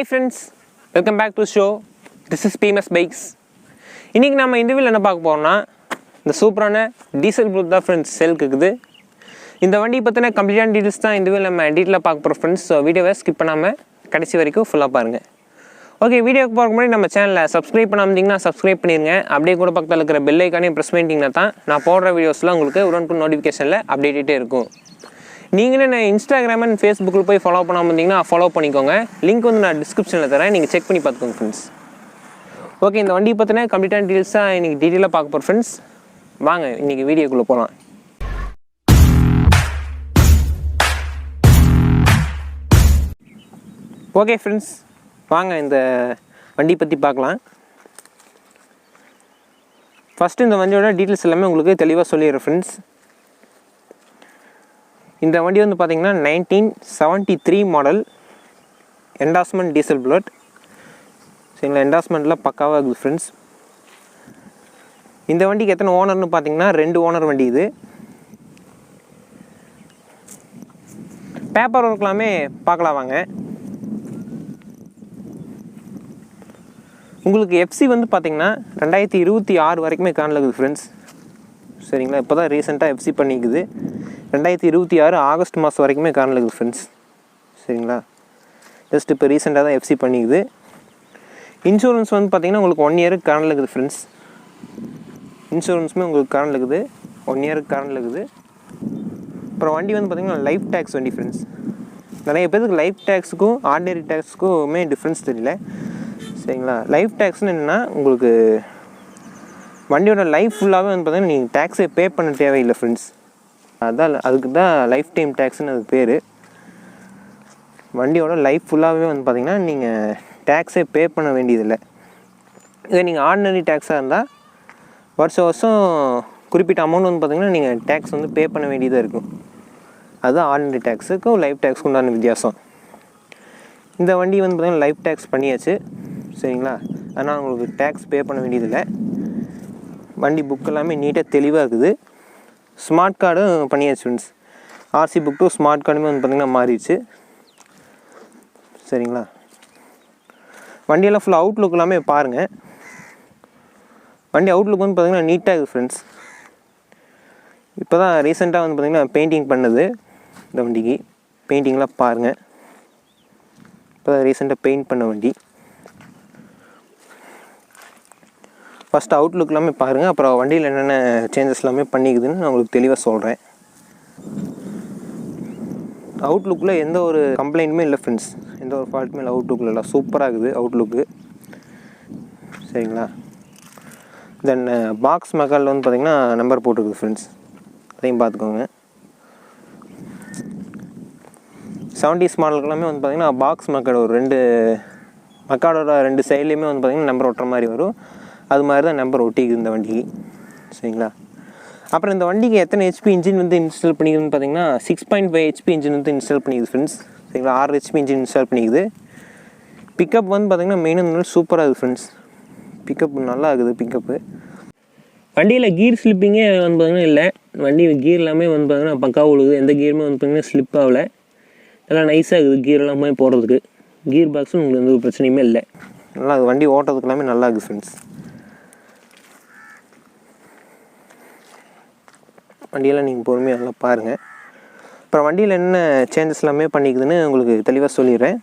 Hi friends, welcome back to the show. This is Pms Bikez. இன்னைக்கு நாம இந்த வீடியோல என்ன பார்க்க போறோம்னா இந்த சூப்பரான டீசல் ப்ளூ தான் ஃப்ரெண்ட்ஸ் சேல்க்கு இருக்குது. இந்த வண்டி பத்தின கம்ப்ளீட்டான டீடைல்ஸ் தான் இந்த வீடியோல நம்ம டீடைலா பார்க்க போறோம் ஃப்ரெண்ட்ஸ். சோ வீடியோவை ஸ்கிப் பண்ணாம கடைசி வரைக்கும் ஃபுல்லா பாருங்க. ஓகே, வீடியோக்கு போறதுக்கு முன்னாடி நம்ம சேனலை சப்ஸ்கிரைப் பண்ணாம இருந்தீங்கன்னா சப்ஸ்கிரைப் பண்ணிருங்க. அப்படியே கூட பக்கத்துல இருக்கிற பெல் ஐகானையும் பிரஸ் பண்ணிட்டீங்கன்னா தான் நான் போடுற வீடியோஸ்லாம் உங்களுக்கு உடனுக்குடன் நோட்டிஃபிகேஷன்ல அப்டேட்டே இருக்கும். நீங்களே நான் இன்ஸ்டாகிராம் அண்ட் ஃபேஸ்புக்கில் போய் ஃபாலோ பண்ணாமல் இருந்தீங்கன்னா ஃபாலோ பண்ணிக்கோங்க. லிங்க் வந்து நான் டிஸ்கிரிப்ஷனில் தரேன், நீங்கள் செக் பண்ணி பார்த்துக்கோங்க ஃப்ரெண்ட்ஸ். ஓகே, இந்த வண்டியை பற்றின கம்ப்ளீட்டான டீட்டெயில்ஸாக இன்றைக்கி டீட்டெயிலாக பார்க்க போகிறோம் ஃப்ரெண்ட்ஸ். வாங்க இன்றைக்கி வீடியோக்குள்ளே போகலாம். ஓகே ஃப்ரெண்ட்ஸ், வாங்க இந்த வண்டி பற்றி பார்க்கலாம். ஃபஸ்ட்டு இந்த வண்டியோட டீட்டெயில்ஸ் எல்லாமே உங்களுக்கு தெளிவாக சொல்லிடுறேன் ஃப்ரெண்ட்ஸ். இந்த வண்டி வந்து பார்த்திங்கன்னா 1973 மாடல் என்டாஸ்மெண்ட் டீசல் புல்லட். சரிங்களா, என்டாஸ்மெண்ட்டில் பக்காவாக இருக்குது ஃப்ரெண்ட்ஸ். இந்த வண்டிக்கு எத்தனை ஓனர்னு பார்த்தீங்கன்னா 2 ஓனர் வண்டி இது. பேப்பர் ஒர்க்லாமே பார்க்கலாம் வாங்க. உங்களுக்கு எஃப்சி வந்து பார்த்திங்கன்னா 2026 வரைக்குமே காணல இருக்குது ஃப்ரெண்ட்ஸ். சரிங்களா, இப்போ தான் ரீசெண்டாக எஃப்சி பண்ணிக்குது. 2026 ஆகஸ்ட் மாதம் வரைக்குமே காணல இருக்குது ஃப்ரெண்ட்ஸ். சரிங்களா, ஜஸ்ட் இப்போ ரீசெண்டாக தான் எஃப்சி பண்ணிக்குது. இன்சூரன்ஸ் வந்து பார்த்திங்கன்னா உங்களுக்கு 1 இயருக்கு காணல இருக்குது ஃப்ரெண்ட்ஸ். இன்சூரன்ஸுமே உங்களுக்கு காணல இருக்குது, 1 இயருக்கு காணல இருக்குது. அப்புறம் வண்டி வந்து பார்த்திங்கன்னா லைஃப் டேக்ஸ் வண்டி ஃப்ரெண்ட்ஸ். நிறைய பேருக்கு லைஃப் டேக்ஸுக்கும் ஆர்டினரி டேக்ஸுக்குமே டிஃப்ரென்ஸ் தெரியல. சரிங்களா, லைஃப் டேக்ஸ்னு என்னென்னா உங்களுக்கு வண்டியோட லைஃப் ஃபுல்லாகவே வந்து பார்த்திங்கன்னா நீங்கள் டேக்ஸை பே பண்ண தேவையில்லை ஃப்ரெண்ட்ஸ். அதான் அதுக்கு தான் லைஃப் டைம் டேக்ஸ்னு அது பேர். வண்டியோட லைஃப் ஃபுல்லாகவே வந்து பார்த்திங்கன்னா நீங்கள் டேக்ஸை பே பண்ண வேண்டியதில்லை. இதே நீங்கள் ஆர்டினரி டேக்ஸாக இருந்தால் வருஷம் குறிப்பிட்ட அமௌண்ட் வந்து பார்த்திங்கன்னா நீங்கள் டேக்ஸ் வந்து பே பண்ண வேண்டியதாக இருக்கும். அதுதான் ஆர்டினரி டேக்ஸுக்கும் லைஃப் டேக்ஸுக்கு உண்டான வித்தியாசம். இந்த வண்டி வந்து பார்த்திங்கன்னா லைஃப் டேக்ஸ் பண்ணியாச்சு. சரிங்களா, அதனால் உங்களுக்கு டேக்ஸ் பே பண்ண வேண்டியதில்லை. வண்டி புக் எல்லாமே நீட்டாக தெளிவாக இருக்குது. ஸ்மார்ட் கார்டும் பண்ணியாச்சு friends. RC book to smart கார்டுமே வந்து பார்த்திங்கன்னா மாறிடுச்சு. சரிங்களா, வண்டியெல்லாம் ஃபுல் அவுட்லுக் எல்லாமே பாருங்கள். வண்டி அவுட்லுக் வந்து பார்த்திங்கன்னா நீட்டாக இருக்குது ஃப்ரெண்ட்ஸ். இப்போ தான் ரீசெண்டாக வந்து பார்த்திங்கன்னா பெயிண்டிங் பண்ணது இந்த வண்டிக்கு. பெயிண்டிங்லாம் பாருங்கள், இப்போ தான் ரீசெண்டாக பெயிண்ட் பண்ண வண்டி. ஃபஸ்ட்டு அவுட்லுக் எல்லாமே பாருங்கள், அப்புறம் வண்டியில் என்னென்ன சேஞ்சஸ் எல்லாமே பண்ணிக்குதுன்னு நான் உங்களுக்கு தெளிவாக சொல்கிறேன். அவுட்லுக்கில் எந்த ஒரு கம்ப்ளைண்ட்டுமே இல்லை ஃப்ரெண்ட்ஸ், எந்த ஒரு ஃபால்ட்டுமே இல்லை அவுட்லுக்கில். இல்லை, சூப்பராக இருக்குது அவுட்லுக்கு. சரிங்களா, தென் பாக்ஸ் மெக்கானில் வந்து பார்த்திங்கன்னா நம்பர் போட்டுருக்குது ஃப்ரெண்ட்ஸ், அதையும் பார்த்துக்கோங்க. 70s மாடலுக்கு எல்லாமே வந்து பார்த்திங்கன்னா பாக்ஸ் மெக்காடு ஒரு 2 மெக்காடோட 2 சைட்லேயுமே வந்து பார்த்திங்கன்னா நம்பர் ஒட்டுற மாதிரி வரும். அது மாதிரி தான் நம்பர் ஒட்டிக்குது இந்த வண்டிக்கு. சரிங்களா, அப்புறம் இந்த வண்டிக்கு எத்தனை ஹெச்பி இன்ஜின் வந்து இன்ஸ்டால் பண்ணிக்குதுன்னு பார்த்தீங்கன்னா 6.5 ஹெச்பி இன்ஜின் வந்து இன்ஸ்டால் பண்ணிக்குது ஃப்ரெண்ட்ஸ். சரிங்களா, 6 ஹெச்பி இன்ஜின் இன்ஸ்டால் பண்ணிக்குது. பிக்கப் வந்து பார்த்திங்கன்னா மெயினாக சூப்பராக இருக்குது ஃப்ரெண்ட்ஸ். பிக்கப் நல்லா இருக்குது பிக்கப்பு. வண்டியில் கீர் ஸ்லிப்பிங்கே வந்து பார்த்திங்கன்னா இல்லை. வண்டி கீர் எல்லாமே வந்து பார்த்திங்கன்னா பக்காவாக உழுகுது. எந்த கீருமே வந்து பார்த்திங்கன்னா ஸ்லிப் ஆகலை. நல்லா நைஸாக இருக்குது கீர் எல்லாமே போடுறதுக்கு. கீர் பாக்ஸும் உங்களுக்கு எந்த ஒரு பிரச்சனையுமே இல்லை. நல்லா வண்டி ஓட்டுறதுக்கு எல்லாமே நல்லா இருக்குது ஃப்ரெண்ட்ஸ். வண்டியெல்லாம் நீங்கள் பொறுமையாக நல்லா பாருங்கள். அப்புறம் வண்டியில் என்ன சேஞ்சஸ் எல்லாமே பண்ணிக்குதுன்னு உங்களுக்கு தெளிவாக சொல்லிடுறேன்.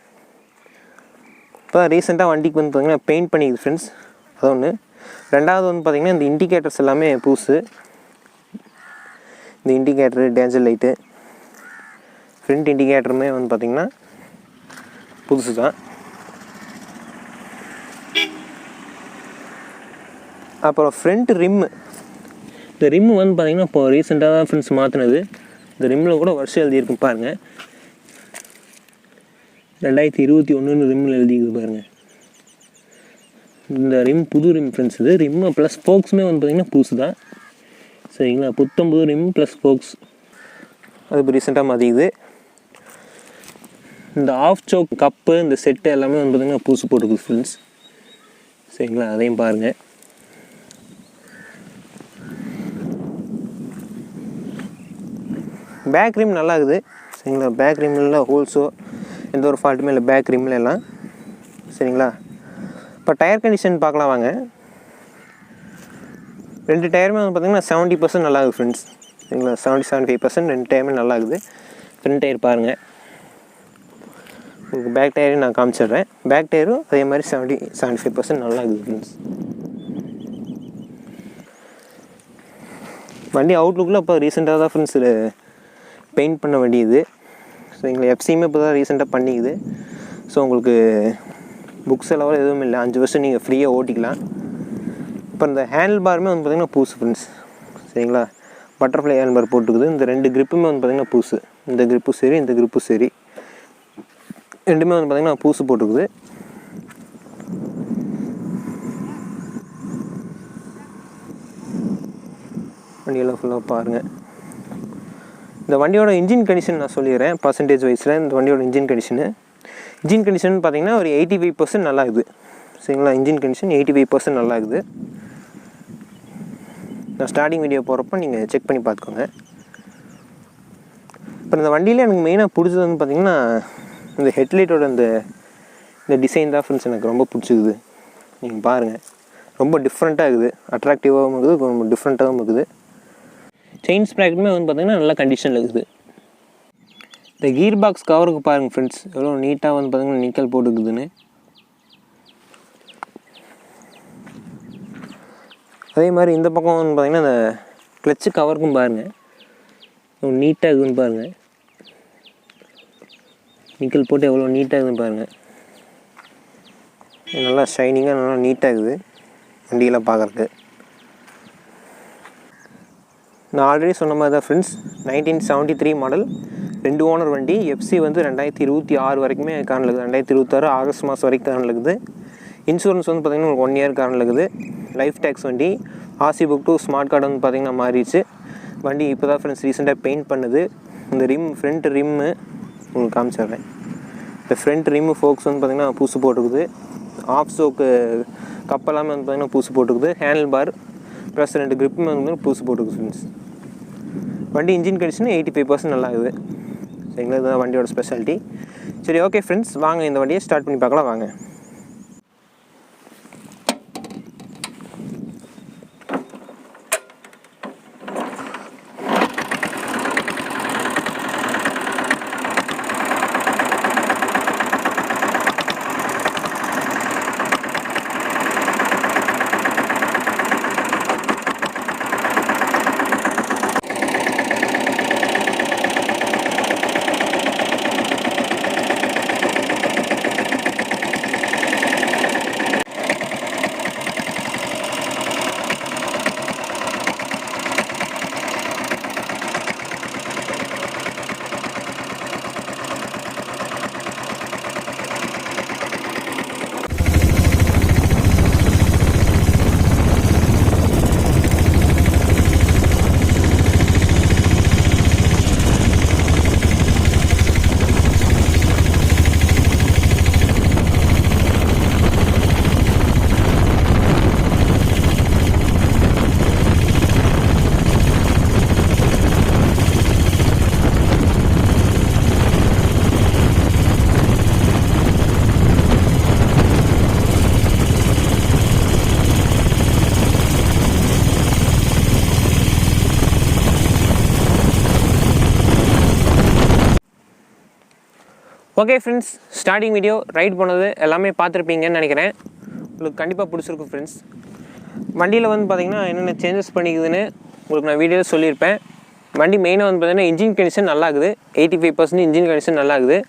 இப்போ ரீசெண்டாக வண்டிக்கு வந்து பார்த்திங்கன்னா பெயிண்ட் பண்ணிக்குது ஃப்ரெண்ட்ஸ், அது ஒன்று. ரெண்டாவது வந்து பார்த்திங்கன்னா இந்த இண்டிகேட்டர்ஸ் எல்லாமே புதுசு. இந்த இண்டிகேட்டரு, டேஞ்சர் லைட்டு, ஃப்ரண்ட் இண்டிகேட்டருமே வந்து பார்த்திங்கன்னா புதுசு தான். அப்புறம் ஃப்ரண்ட் ரிம்மு, இந்த ரிம்மு வந்து பார்த்திங்கன்னா இப்போ ரீசெண்டாக தான் ஃப்ரெண்ட்ஸ் மாற்றினது. இந்த ரிம்மில் கூட வருஷம் எழுதியிருக்கும் பாருங்கள், 2021 ரிம்மில் எழுதிக்குது பாருங்கள். இந்த ரிம் புது ரிம் ஃப்ரெண்ட்ஸ். இது ரிம்மு ப்ளஸ் ஸ்போக்ஸுமே வந்து பார்த்திங்கன்னா புதுசு தான். சரிங்களா, புது ரிம் ப்ளஸ் ஸ்போக்ஸ் அது இப்போ ரீசெண்டாக மாற்றிக்குது. இந்த ஆஃப் சோக் கப்பு, இந்த செட்டு எல்லாமே வந்து பார்த்திங்கன்னா புதுசு போட்டுக்குது ஃப்ரெண்ட்ஸ். சரிங்களா, அதையும் பாருங்கள். பேக் ரிம் நல்லா இருக்குது. சரிங்களா, பேக் ரிம்மில் ஹோல்ஸோ எந்த ஒரு ஃபால்ட்டுமே இல்லை பேக் ரிம்ல எல்லாம். சரிங்களா. இப்போ டயர் கண்டிஷன் பார்க்கலாம் வாங்க. 2 டயருமே வந்து பார்த்திங்கன்னா 70% நல்லா இருக்குது ஃப்ரெண்ட்ஸ், சரிங்களா. 70-75% 2 டயருமே நல்லா இருக்குது. ஃப்ரண்ட் டயர் பாருங்கள். உங்களுக்கு பேக் டயரையும் நான் காமிச்சிடுறேன். பேக் டயரும் அதே மாதிரி 70-75% நல்லா இருக்குது ஃப்ரெண்ட்ஸ். வண்டி அவுட்லுக்கில் இப்போ ரீசெண்டாக தான் ஃப்ரெண்ட்ஸ் பெயிண்ட் பண்ண வண்டி இது. ஸோ எங்களை எஃப்சியுமே இப்போ தான் ரீசெண்டாக பண்ணிக்குது. ஸோ உங்களுக்கு புக்ஸ் லெவல் எதுவும் இல்லை, 5 வருஷம் நீங்கள் ஃப்ரீயாக ஓட்டிக்கலாம். இப்போ இந்த ஹேண்டில் பாருமே வந்து பார்த்திங்கன்னா பூசு ஃப்ரெண்ட்ஸ், சரிங்களா. பட்டர்ஃப்ளை ஹேண்டில் பார் போட்டுக்குது. இந்த 2 கிரிப்புமே வந்து பார்த்திங்கன்னா பூசு. இந்த கிரிப்பும் சரி, இந்த கிரிப்பும் சரி, ரெண்டுமே வந்து பார்த்திங்கன்னா பூசு போட்டுக்குது. வண்டியெல்லாம் ஃபுல்லாக பாருங்கள். இந்த வண்டியோட இன்ஜின் கண்டிஷன் நான் சொல்லிடுறேன் பர்சன்டேஜ் வைஸில். இந்த வண்டியோட இன்ஜின் கண்டிஷன் பார்த்திங்கன்னா ஒரு 85% நல்லா இருக்குது, சரிங்களா. இன்ஜின் கண்டிஷன் 85% நல்லா இருக்குது. நான் ஸ்டார்டிங் வீடியோ போகிறப்ப நீங்கள் செக் பண்ணி பார்த்துக்கோங்க. இப்போ இந்த வண்டியில் எனக்கு மெயினாக பிடிச்சது வந்து பார்த்திங்கன்னா இந்த ஹெட்லைட்டோட இந்த டிசைன் தான் ஃப்ரெண்ட்ஸ் எனக்கு ரொம்ப பிடிச்சிக்குது. நீங்கள் பாருங்கள், ரொம்ப டிஃப்ரெண்ட்டாக இருக்குது, அட்ராக்டிவாகவும் இருக்குது, ரொம்ப டிஃப்ரெண்ட்டாகவும் இருக்குது. செயின் ஸ்ப்ராக்கெட்டுமே வந்து பார்த்திங்கன்னா நல்ல கண்டிஷனில் இருக்குது. இந்த கீர் பாக்ஸ் கவருக்கு பாருங்கள் ஃப்ரெண்ட்ஸ், எவ்வளோ நீட்டாக வந்து பார்த்திங்கன்னா நிக்கல் போட்டுக்குதுன்னு. அதே மாதிரி இந்த பக்கம் வந்து பார்த்திங்கன்னா இந்த கிளச்சு கவருக்கும் பாருங்கள், எவ்வளோ நீட்டாக இருக்குதுன்னு பாருங்கள். நிக்கல் போட்டு எவ்வளோ நீட்டாக இருக்குதுன்னு பாருங்கள். நல்லா ஷைனிங்காக நல்லா நீட்டாக இருக்குது வண்டியெல்லாம் பார்க்குறதுக்கு. நான் ஆல்ரெடி சொன்ன மாதிரி தான் ஃப்ரெண்ட்ஸ், 1973 மாடல், 2 ஓனர் வண்டி. எஃப்சி வந்து 2026 வரைக்குமே காரணம் இருக்குது. 2026 ஆகஸ்ட் மாதம் வரைக்கும் காரணம் இருக்குது. இன்சூரன்ஸ் வந்து பார்த்திங்கன்னா உங்களுக்கு 1 இயர் காரணம் இருக்குது. லைஃப் டேக்ஸ் வண்டி. RC book to smart card வந்து பார்த்திங்கன்னா மாறிடுச்சு. வண்டி இப்போ தான் ஃப்ரெண்ட்ஸ் ரீசெண்டாக பெயிண்ட் பண்ணுது. இந்த ஃப்ரண்ட் ரிம்மு உங்களுக்கு காமிச்சிடுறேன். இந்த ஃப்ரண்ட் ரிம்மு ஃபோக்ஸ் வந்து பார்த்திங்கன்னா பூசு போட்டுக்குது. ஆஃப் ஸ்டோக்கு கப்பெல்லாமே வந்து பார்த்திங்கன்னா பூசு போட்டுக்குது. ஹேண்டில் பார் ப்ளஸ் 2 கிரிப்புமே வந்து பூசு போட்டுக்குது ஃப்ரெண்ட்ஸ். வண்டி இன்ஜின் கண்டிஷன் 85% நல்லா இருக்குது, சரிங்களா. இதுதான் வண்டியோட ஸ்பெஷாலிட்டி. சரி, ஓகே ஃப்ரெண்ட்ஸ், வாங்க இந்த வண்டியை ஸ்டார்ட் பண்ணி பார்க்கலாம் வாங்க. Okay friends, starting video right போனது எல்லாமே பார்த்துருப்பீங்கன்னு நினைக்கிறேன். உங்களுக்கு கண்டிப்பாக பிடிச்சிருக்கும் ஃப்ரெண்ட்ஸ். வண்டியில் வந்து பார்த்திங்கன்னா என்னென்ன சேஞ்சஸ் பண்ணிக்குதுன்னு உங்களுக்கு நான் வீடியோவில் சொல்லியிருப்பேன். வண்டி மெயினாக வந்து பார்த்திங்கன்னா இன்ஜின் கண்டிஷன் நல்லா இருக்குது. 85% இன்ஜின் கண்டிஷன் நல்லா இருக்குது.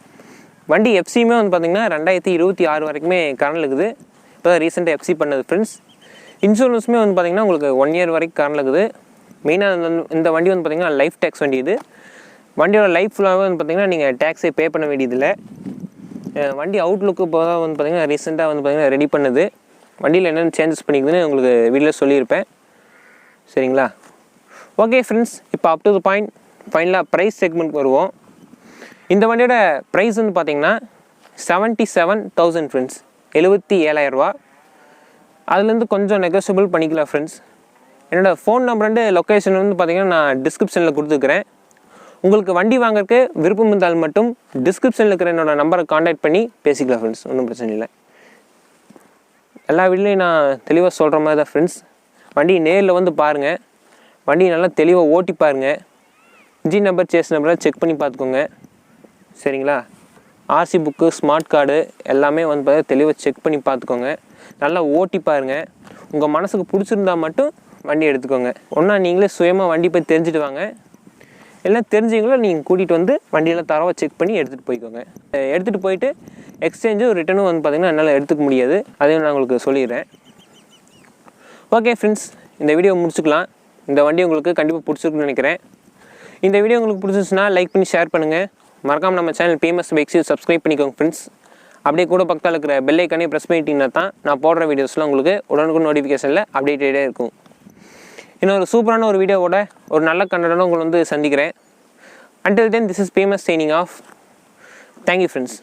வண்டி எஃப்சியுமே வந்து பார்த்திங்கன்னா 2026 வரைக்குமே கரண்டில் இருக்குது. இப்போ தான் ரீசெண்டாக எஃப்சி பண்ணது ஃப்ரெண்ட்ஸ். இன்சூரன்ஸுமே வந்து பார்த்திங்கன்னா உங்களுக்கு 1 இயர் வரைக்கும் கரண்டில் இருக்குது. மெயினாக இந்த வண்டி வந்து பார்த்திங்கன்னா லைஃப் டேக்ஸ் வண்டி. இது வண்டியோட லைஃப் ஃபுல்லாகவே வந்து பார்த்திங்கன்னா நீங்கள் டேக்ஸை பே பண்ண வேண்டியதில்லை. வண்டி அவுட்லுக்கு இப்போ தான் வந்து பார்த்திங்கன்னா ரீசெண்டாக வந்து பார்த்திங்கன்னா ரெடி பண்ணுது. வண்டியில் என்னென்ன சேஞ்சஸ் பண்ணிக்குதுன்னு உங்களுக்கு வீடியோவில் சொல்லியிருப்பேன், சரிங்களா. ஓகே ஃப்ரெண்ட்ஸ், இப்போ அப் டு த பாயிண்ட் ஃபைனலாக ப்ரைஸ் செக்மெண்ட் வருவோம். இந்த வண்டியோட ப்ரைஸ் வந்து பார்த்திங்கன்னா 77,000 ஃப்ரெண்ட்ஸ், 77,000 ரூபா. அதுலேருந்து கொஞ்சம் நெகோசியபிள் பண்ணிக்கலாம் ஃப்ரெண்ட்ஸ். என்னோடய ஃபோன் நம்பர் அண்டு லொக்கேஷன் வந்து பார்த்திங்கன்னா நான் டிஸ்கிரிப்ஷனில் கொடுத்துருக்குறேன். உங்களுக்கு வண்டி வாங்குறதுக்கு விருப்பம் இருந்தால் மட்டும் டிஸ்கிரிப்ஷனில் இருக்கிற என்னோடய நம்பரை காண்டாக்ட் பண்ணி பேசிக்கலாம் ஃப்ரெண்ட்ஸ், ஒன்றும் பிரச்சனை இல்லை. எல்லா வீட்லேயும் நான் தெளிவாக சொல்கிற மாதிரி தான் ஃப்ரெண்ட்ஸ், வண்டி நேரில் வந்து பாருங்கள், வண்டி நல்லா தெளிவாக ஓட்டி பாருங்கள், இன்ஜின் நம்பர் சேஸ் நம்பரை செக் பண்ணி பார்த்துக்கோங்க. சரிங்களா? ஆர்சி புக்கு, ஸ்மார்ட் கார்டு எல்லாமே வந்து பார்த்தா தெளிவாக செக் பண்ணி பார்த்துக்கோங்க. நல்லா ஓட்டி பாருங்கள். உங்கள் மனசுக்கு பிடிச்சிருந்தா மட்டும் வண்டி எடுத்துக்கோங்க. ஒன்றா நீங்களே சுயமாக வண்டி போய் தெரிஞ்சுட்டு வாங்க, எல்லாம் தெரிஞ்சிங்களோ நீங்கள் கூட்டிகிட்டு வந்து வண்டியெல்லாம் தரவாக செக் பண்ணி எடுத்துகிட்டு போய்க்கோங்க. எடுத்துகிட்டு போயிட்டு எக்ஸ்சேஞ்சும் ரிட்டனும் வந்து பார்த்திங்கன்னா என்னால் எடுத்துக்க முடியாது, அதையும் நான் உங்களுக்கு சொல்லிடுறேன். ஓகே ஃப்ரெண்ட்ஸ், இந்த வீடியோ முடிச்சுக்கலாம். இந்த வண்டி உங்களுக்கு கண்டிப்பாக பிடிச்சிருக்குன்னு நினைக்கிறேன். இந்த வீடியோ உங்களுக்கு பிடிச்சிருச்சுன்னா லைக் பண்ணி ஷேர் பண்ணுங்கள். மறக்காமல் நம்ம சேனல் PMS Bikez சப்ஸ்கிரைப் பண்ணிக்கோங்க ஃப்ரெண்ட்ஸ். அப்படியே கூட பக்கத்தில் இருக்கிற பெல் ஐக்கானே ப்ரெஸ் பண்ணிட்டீங்கன்னா தான் நான் போடுற வீடியோஸ்லாம் உங்களுக்கு உடனுக்குடன் நோட்டிஃபிகேஷனில் அப்டேட்டடே இருக்கும். இன்னொரு சூப்பரான ஒரு வீடியோவோட ஒரு நல்ல கண்டனோட உங்களை வந்து சந்திக்கிறேன். Until then, this is PMS signing off. Thank you friends.